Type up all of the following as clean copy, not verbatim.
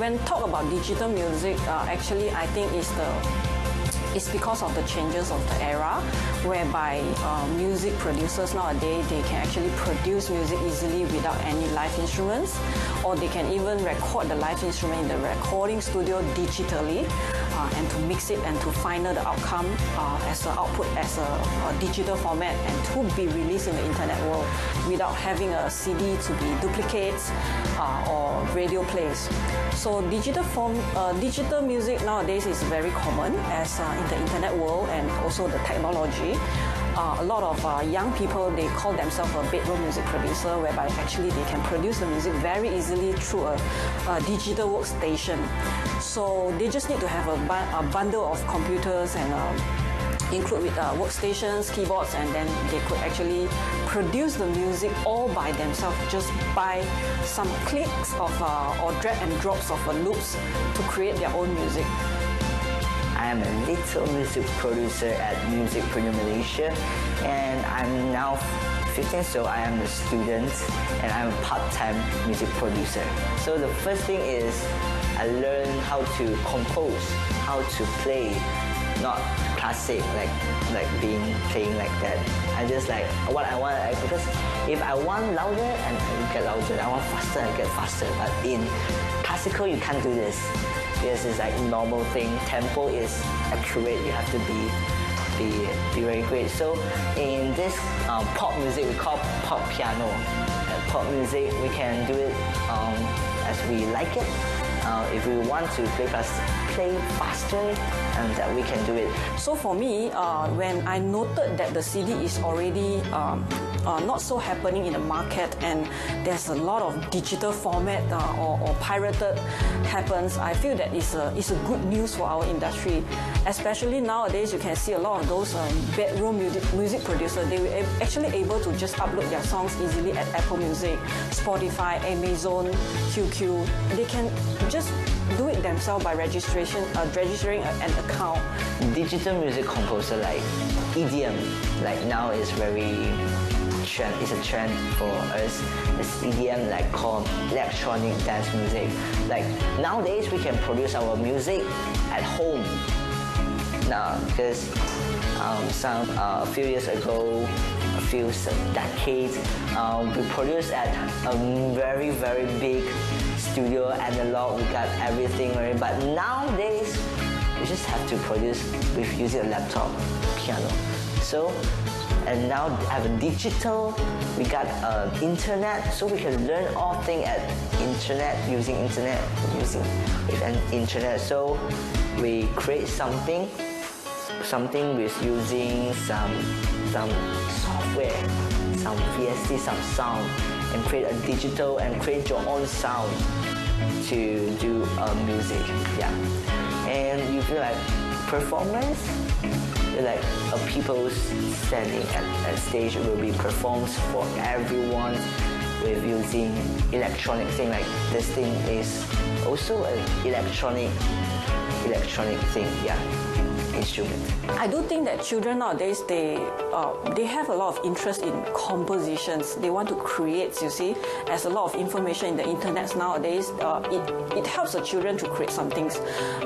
when talk about digital music, actually I think it's because of the changes of the era, whereby music producers nowadays, they can actually produce music easily without any live instruments, or they can even record the live instrument in the recording studio digitally, and to mix it and to final the outcome as an output as a digital format, and to be released in the internet world without having a CD to be duplicates or radio plays. So digital music nowadays is very common as in the internet world and also the technology. A lot of young people, they call themselves a bedroom music producer, whereby actually they can produce the music very easily through a digital workstation. So they just need to have a bundle of computers and include with workstations, keyboards, and then they could actually produce the music all by themselves just by some clicks of or drag and drops of loops to create their own music. I am a little music producer at Music Producer Malaysia, and I'm now 15, so I am a student and I'm a part-time music producer. So the first thing is I learned how to compose, how to play, not classic like playing like that. I just like what I want, because if I want louder and I get louder, I want faster and get faster. But in classical you can't do this. Because it's like normal thing. Tempo is accurate. You have to be very great. So in this pop music, we call pop piano. Pop music, we can do it as we like it. If we want to play faster, and that we can do it. So for me, when I noted that the CD is already not so happening in the market, and there's a lot of digital format or pirated happens, I feel that it's a good news for our industry. Especially nowadays, you can see a lot of those bedroom music producers. They were actually able to just upload their songs easily at Apple Music, Spotify, Amazon, QQ. They can just do it themselves by registering an account. Digital music composer like EDM, like now is very trend. It's a trend for us. It's EDM, like called electronic dance music. Like nowadays we can produce our music at home now, because a few years ago, a few decades, we produced at a very big studio, analog. We got everything ready. But nowadays we just have to produce with using a laptop, piano. So, and now have a digital, we got internet, so we can learn all things at internet, using with an internet. So we create something with using some software, some VST, some sound, and create a digital and create your own sound to do music. Yeah, and you feel like performance, like people standing at stage will be performed for everyone with using electronic thing. Like this thing is also an electronic thing. Yeah. Instrument. I do think that children nowadays, they have a lot of interest in compositions. They want to create, you see. There's a lot of information in the internet nowadays. It helps the children to create some things.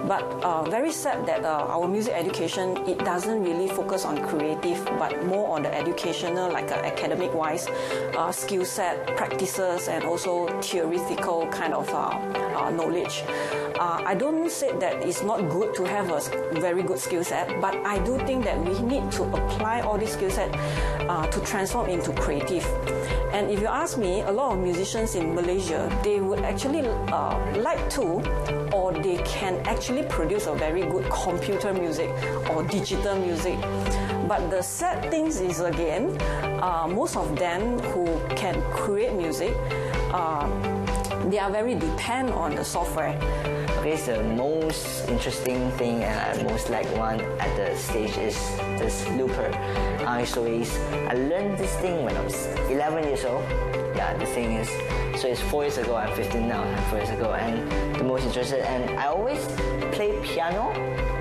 But very sad that our music education, it doesn't really focus on creative, but more on the educational, like academic-wise, skill set, practices, and also theoretical kind of knowledge. I don't say that it's not good to have a very good skill set, but I do think that we need to apply all these skill set to transform into creative. And if you ask me, a lot of musicians in Malaysia, they would actually like to, or they can actually produce a very good computer music or digital music. But the sad thing is, again, most of them who can create music, they are very dependent on the software. Okay, the most interesting thing and I most like one at the stage is this looper. I learned this thing when I was 11 years old. Yeah, the thing is, so it's 4 years ago. I'm 15 now. 4 years ago, and the most interested. And I always play piano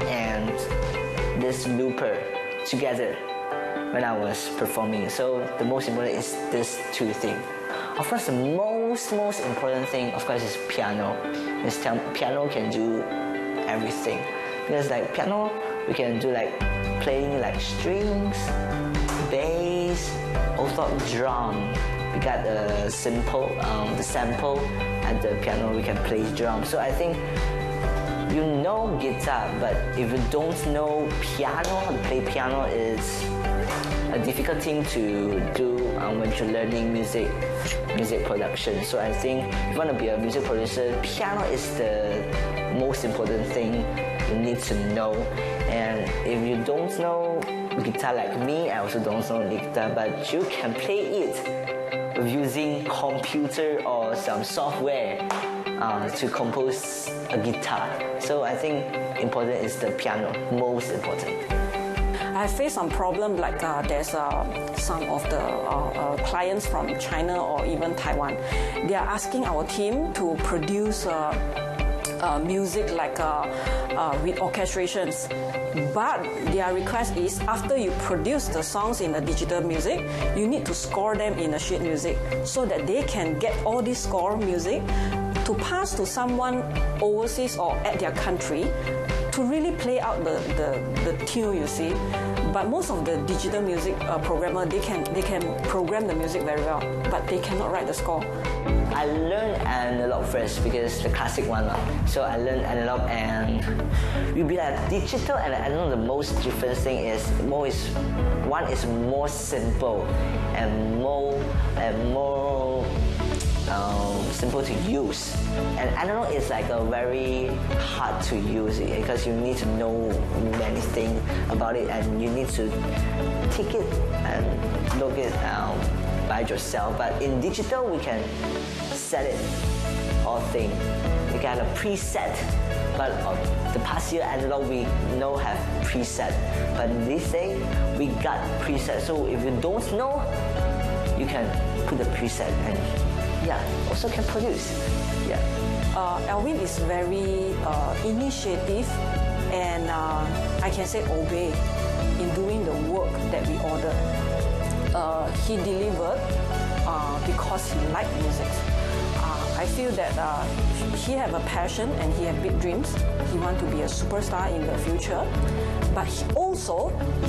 and this looper together when I was performing. So the most important is this two things. Of course, the most important thing, of course, is piano. Because piano can do everything. Because like piano, we can do like playing like strings, bass, also drum. We got the sample at the piano. We can play drum. So I think you know guitar, but if you don't know piano, how to play piano is a difficult thing to do when you're learning music production. So I think if you want to be a music producer, piano is the most important thing you need to know. And if you don't know guitar like me, I also don't know guitar, but you can play it with using computer or some software to compose a guitar. So I think important is the piano, most important. I face some problem like there's some of the clients from China or even Taiwan. They are asking our team to produce music like with orchestrations. But their request is after you produce the songs in the digital music, you need to score them in a sheet music so that they can get all this score music to pass to someone overseas or at their country to really play out the tune, you see. But most of the digital music programmer, they can program the music very well, but they cannot write the score. I learned analog first because the classic one. So I learned analog, and you'll be like digital and analog. The most different thing is one is more simple and more simple to use, and analog is like a very hard to use because you need to know many things about it, and you need to take it and look it by yourself. But in digital, we can set it all thing. We got a preset, but the past year analog we know have preset, but this day we got preset. So if you don't know, you can put the preset and also can produce. Alvin is very initiative and I can say obey in doing the work that we ordered. He delivered because he liked music. I feel that he have a passion and he have big dreams. He want to be a superstar in the future. But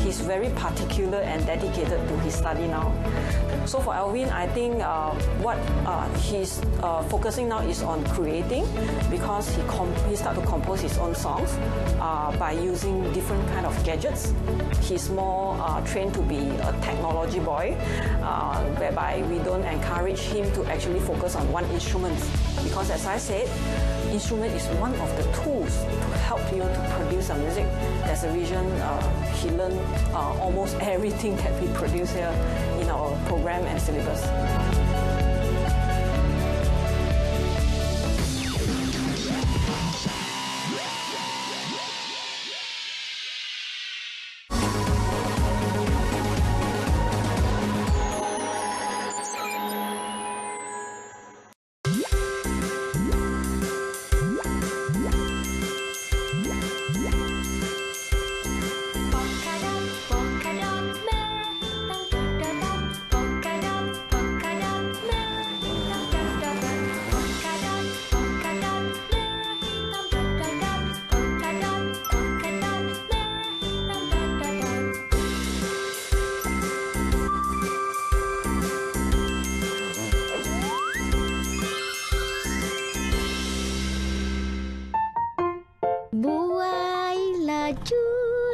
he's very particular and dedicated to his study now. So for Alvin, I think what he's focusing now is on creating, because he started to compose his own songs by using different kind of gadgets. He's more trained to be a technology boy, whereby we don't encourage him to actually focus on one instrument, because as I said, instrument is one of the tools to help you to produce a music. That's the reason he learned almost everything that we produce here in our program and syllabus.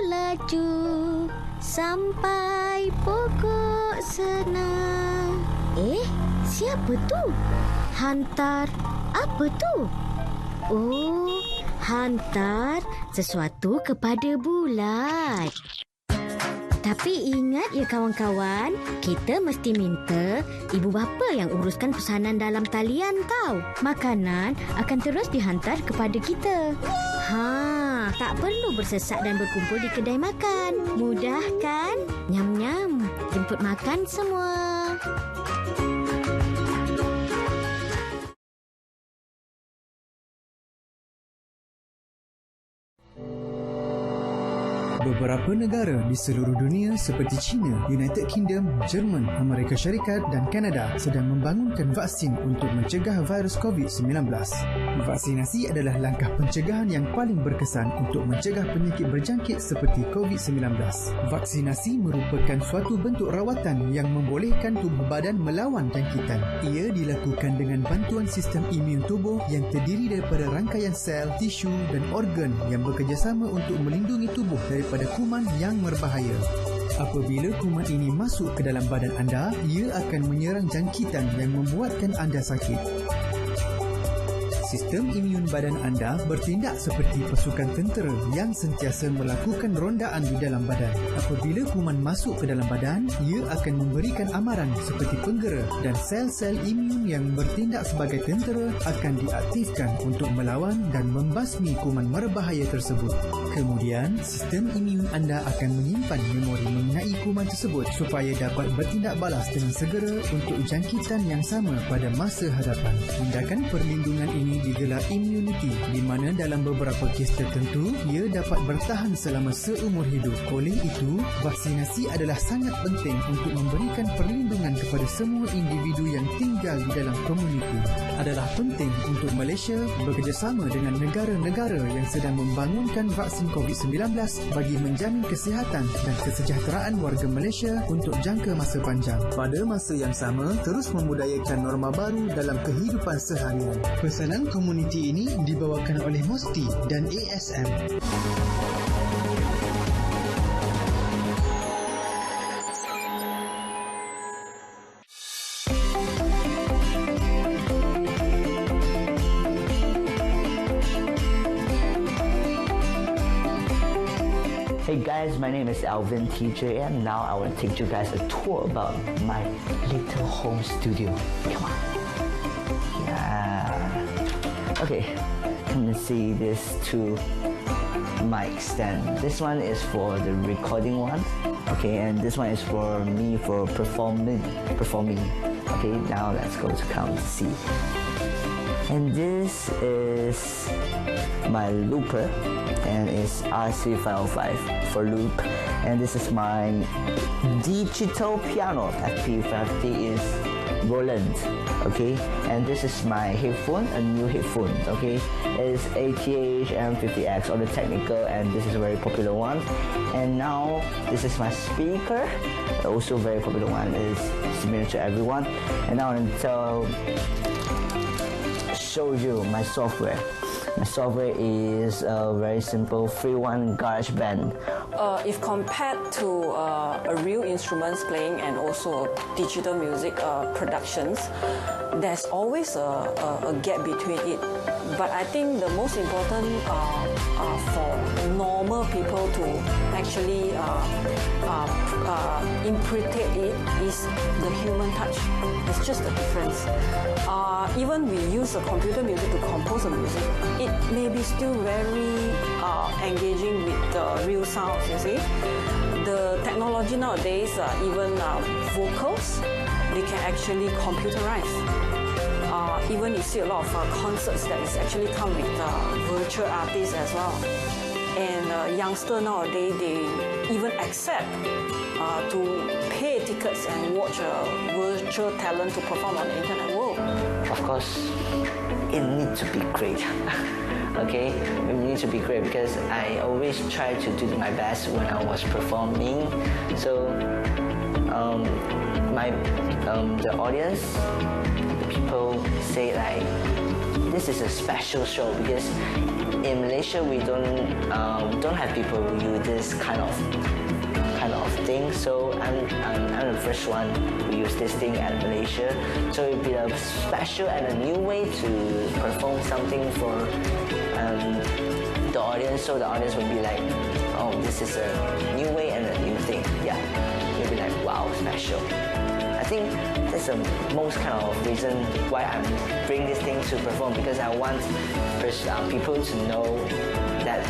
Laju sampai pokok senang. Siapa tu? Hantar apa tu? Oh, hantar sesuatu kepada bulat. Tapi ingat ya kawan-kawan, kita mesti minta ibu bapa yang uruskan pesanan dalam talian tau. Makanan akan terus dihantar kepada kita. Tak perlu bersesak dan berkumpul di kedai makan. Mudah kan? Nyam-nyam. Jemput makan semua. Beberapa negara di seluruh dunia seperti China, United Kingdom, Jerman, Amerika Syarikat dan Kanada sedang membangunkan vaksin untuk mencegah virus COVID-19. Vaksinasi adalah langkah pencegahan yang paling berkesan untuk mencegah penyakit berjangkit seperti COVID-19. Vaksinasi merupakan suatu bentuk rawatan yang membolehkan tubuh badan melawan jangkitan. Ia dilakukan dengan bantuan sistem imun tubuh yang terdiri daripada rangkaian sel, tisu dan organ yang bekerjasama untuk melindungi tubuh daripada kuman yang berbahaya. Apabila kuman ini masuk ke dalam badan anda, ia akan menyerang jangkitan yang membuatkan anda sakit. Sistem imun badan anda bertindak seperti pasukan tentera yang sentiasa melakukan rondaan di dalam badan. Apabila kuman masuk ke dalam badan, ia akan memberikan amaran seperti penggera dan sel-sel imun yang bertindak sebagai tentera akan diaktifkan untuk melawan dan membasmi kuman berbahaya tersebut. Kemudian, sistem imun anda akan menyimpan memori mengenai kuman tersebut supaya dapat bertindak balas dengan segera untuk jangkitan yang sama pada masa hadapan. Tindakan perlindungan ini digelar immunity, di mana dalam beberapa kes tertentu ia dapat bertahan selama seumur hidup. Oleh itu, vaksinasi adalah sangat penting untuk memberikan perlindungan kepada semua individu yang tinggal di dalam komuniti. Adalah penting untuk Malaysia bekerjasama dengan negara-negara yang sedang membangunkan vaksin COVID-19 bagi menjamin kesihatan dan kesejahteraan warga Malaysia untuk jangka masa panjang. Pada masa yang sama, terus membudayakan norma baru dalam kehidupan seharian. Pesanan komuniti ini dibawakan oleh Mosti dan ASM. Hey guys, my name is Alvin TJ and now I want to take you guys a tour about my little home studio. Come on. Yeah. Okay, come and see this two mic stand. This one is for the recording one. Okay, and this one is for me for performing. Okay, now let's go to come see. And this is my looper, and it's RC505 for loop. And this is my digital piano. EP013 is Roland. Okay, and this is my headphone, a new headphone. Okay, it's ATH M50X, all the technical, and this is a very popular one. And now this is my speaker, also very popular one. It's similar to everyone. And now I'm going to show you my software. My software is a very simple free one, GarageBand. If compared to a real instruments playing and also digital music productions, there's always a gap between it. But I think the most important for normal people to actually interpret it is the human touch. It's just a difference. Even we use a computer music to compose a music, it may be still very engaging with the real sounds, you see. The technology nowadays, even vocals, they can actually computerize. Even you see a lot of concerts that is actually come with virtual artists as well. And youngsters nowadays, they even accept to pay tickets and watch virtual talent to perform on the internet world. Of course, it needs to be great. Okay, it needs to be great because I always try to do my best when I was performing. So, the audience, the people say like, this is a special show because in Malaysia we don't have people who use this kind of thing. So I'm the first one who use this thing at Malaysia. So it'll be a special and a new way to perform something for the audience. So the audience will be like, oh, this is a new way and a new thing. Yeah, you'll be like, wow, special. I think that's the most kind of reason why I'm bringing this thing to perform, because I want people to know that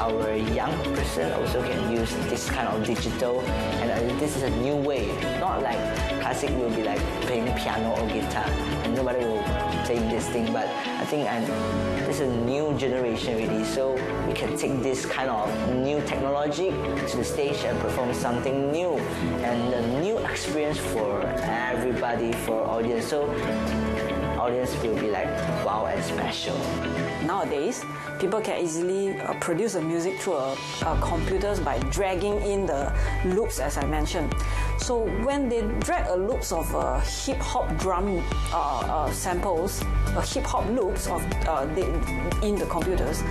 our young person also can use this kind of digital, and this is a new way. Not like classic will be like playing piano or guitar, and nobody will play this thing. But I think this is a new generation really, so we can take this kind of new technology to the stage and perform something new, and a new experience for everybody, for audience. So audience will be like wow and special. Nowadays, people can easily produce the music through computers by dragging in the loops, as I mentioned. So when they drag a loops of hip hop drum samples, hip hop loops in the computers,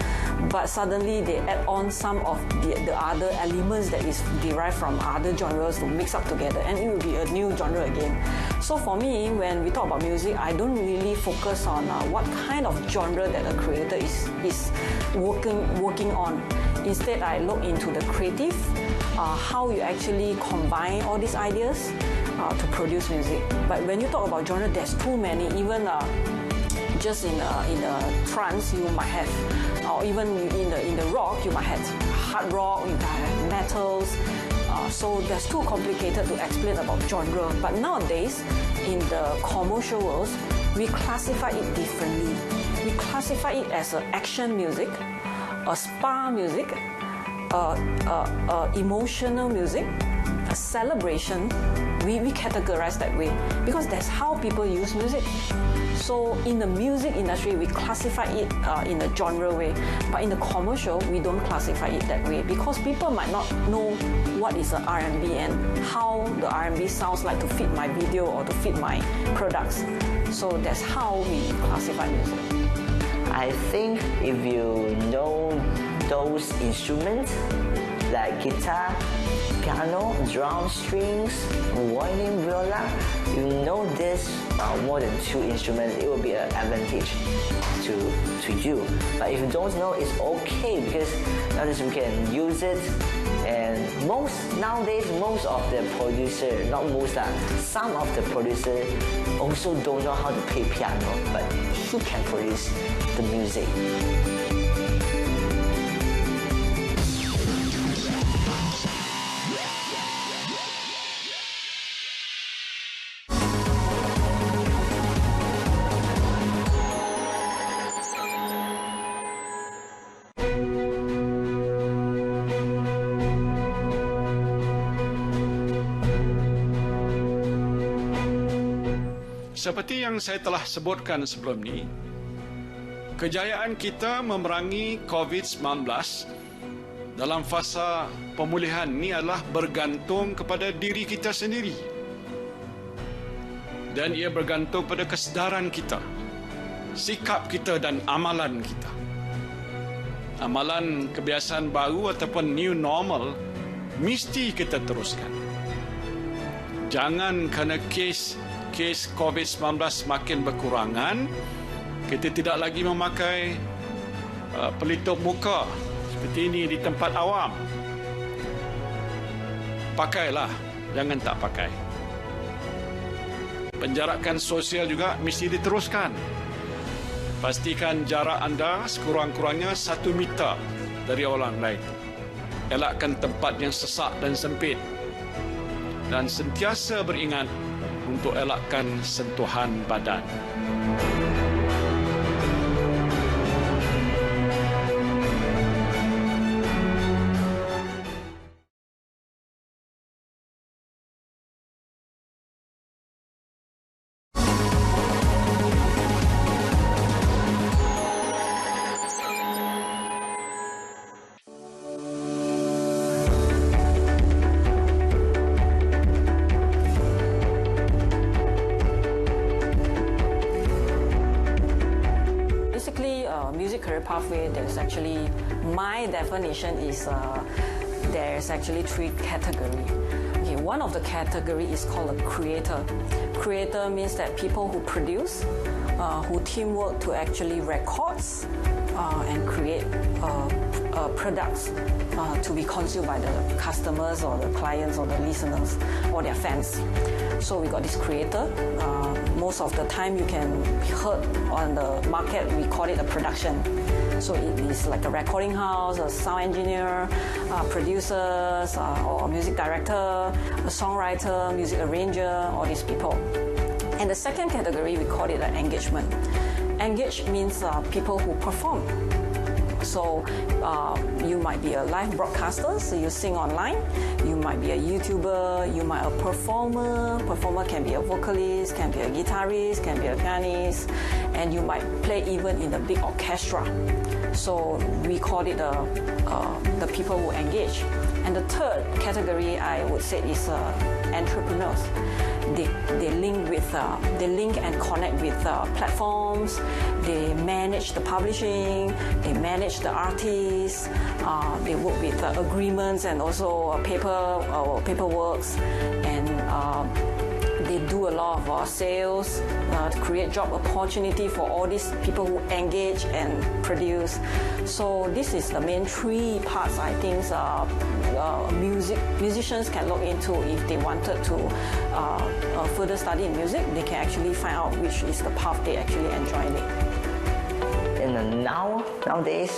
but suddenly they add on some of the other elements that is derived from other genres to mix up together, and it will be a new genre again. So for me, when we talk about music, I don't really focus on what kind of genre that a creator is working on. Instead, I look into the creative, how you actually combine all these ideas to produce music. But when you talk about genre, there's too many. Even just in the trance, you might have, or even in the rock, you might have hard rock, you might have metals. So that's too complicated to explain about genre. But nowadays, in the commercial world, we classify it differently. We classify it as action music, a spa music, emotional music, a celebration. We categorize that way because that's how people use music. So in the music industry, we classify it in a genre way, but in the commercial, we don't classify it that way because people might not know what is an R&B and how the R&B sounds like to fit my video or to fit my products. So that's how we classify music. I think if you know those instruments like guitar, piano, drum, strings, violin, viola, you know this more than 2 instruments, it will be an advantage to you. But if you don't know, it's okay because nowadays we can use it. And nowadays, most of the producer, not most, some of the producer also don't know how to play piano, but he can produce the music. Seperti yang saya telah sebutkan sebelum ini, kejayaan kita memerangi COVID-19 dalam fasa pemulihan ini adalah bergantung kepada diri kita sendiri. Dan ia bergantung pada kesedaran kita, sikap kita dan amalan kita. Amalan kebiasaan baru ataupun new normal mesti kita teruskan. Jangan kerana kes COVID-19 makin berkurangan, kita tidak lagi memakai pelitup muka seperti ini di tempat awam. Pakailah, jangan tak pakai. Penjarakan sosial juga mesti diteruskan. Pastikan jarak anda sekurang-kurangnya 1 meter dari orang lain. Elakkan tempat yang sesak dan sempit. Dan sentiasa beringat untuk elakkan sentuhan badan. Music career pathway, there's actually, my definition is there's actually 3 categories. Okay, one of the category is called a creator. Creator means that people who produce, who teamwork to actually records and create products to be consumed by the customers or the clients or the listeners or their fans. So we got this creator. Most of the time you can heard on the market, we call it a production. So it is like a recording house, a sound engineer, producers, or a music director, a songwriter, music arranger, all these people. And the second category, we call it engagement. Engage means people who perform. So you might be a live broadcaster, so you sing online. You might be a YouTuber, you might be a performer. Performer can be a vocalist, can be a guitarist, can be a pianist, and you might play even in a big orchestra. So we call it the people who engage. And the third category, I would say, is entrepreneurs. They link and connect with platforms. They manage the publishing. They manage the artists. They work with agreements and also paperworks, and they do a lot of sales to create job opportunity for all these people who engage and produce. So this is the main three parts I think musicians can look into if they wanted to further study in music. They can actually find out which is the path they actually enjoy it. And nowadays,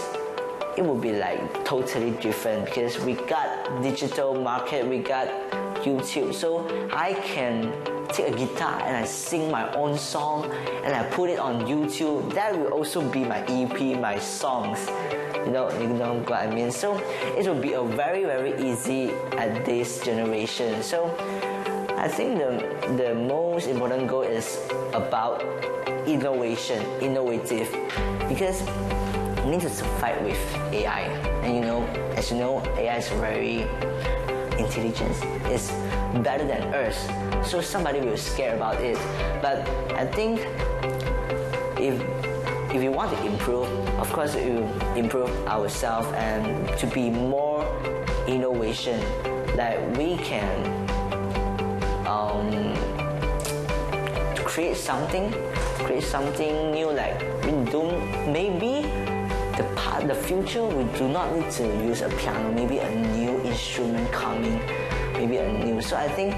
it will be like totally different because we got digital market, we got YouTube. So I can take a guitar and I sing my own song and I put it on YouTube. That will also be my EP, my songs. You know what I mean? So it will be a very, very easy at this generation. So I think the most important goal is about innovative, because we need to fight with AI. And as you know, AI is very intelligent. It's better than us. So somebody will scare about it. But I think if you want to improve, of course we will improve ourselves and to be more innovation, that we can create something new. Like maybe the future we do not need to use a piano, maybe a new instrument coming, maybe a new. So I think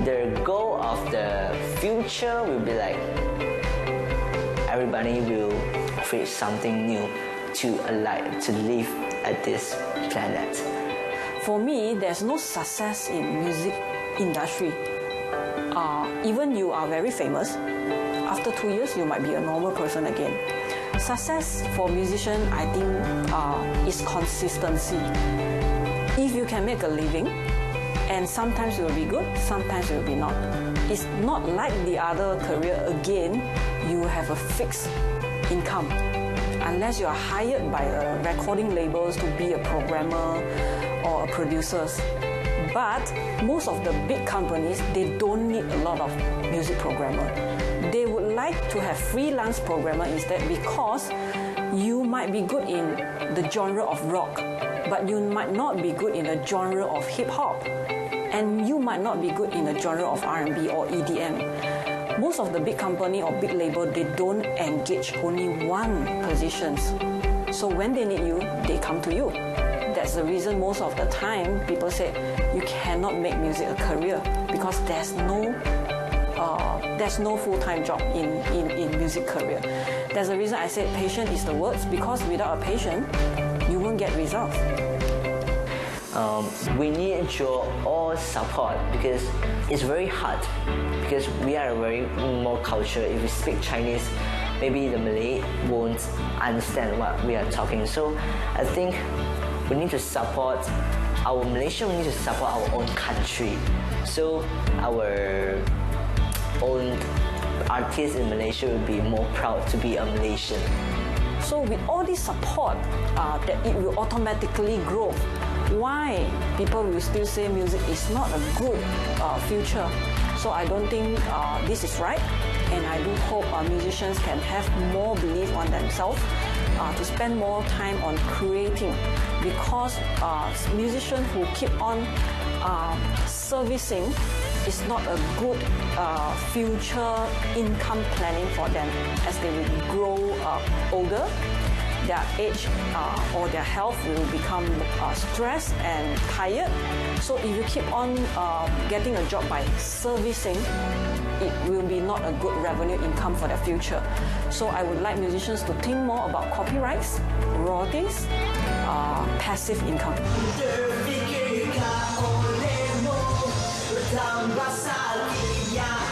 the goal of the future will be like everybody will create something new to live at this planet. For me, there's no success in music industry. Even you are very famous, after 2 years you might be a normal person again. Success for musician, I think, is consistency. If you can make a living, and sometimes it will be good, sometimes it will be not. It's not like the other career. Again, you have a fixed income. Unless you are hired by recording labels to be a programmer or a producer. But most of the big companies, they don't need a lot of music programmer. They would like to have freelance programmer instead, because you might be good in the genre of rock, but you might not be good in the genre of hip-hop, and you might not be good in the genre of R&B or EDM. Most of the big company or big label, they don't engage only one positions. So when they need you, they come to you. That's the reason most of the time people say you cannot make music a career, because there's no full-time job in music career. That's the reason I said patient is the word, because without a patient, you won't get results. We need your all support, because it's very hard, because we are a very more culture. If we speak Chinese, maybe the Malay won't understand what we are talking. So I think we need to support our Malaysia, we need to support our own country. So our own artists in Malaysia will be more proud to be a Malaysian. So with all this support, that it will automatically grow. Why people will still say music is not a good future? So I don't think this is right, and I do hope musicians can have more belief on themselves, to spend more time on creating, because musicians who keep on servicing is not a good future income planning for them as they will grow older, their age or their health will become stressed and tired. So if you keep on getting a job by servicing, it will be not a good revenue income for the future. So I would like musicians to think more about copyrights, royalties, passive income. Terfikirkah olehmu bertambah salju yang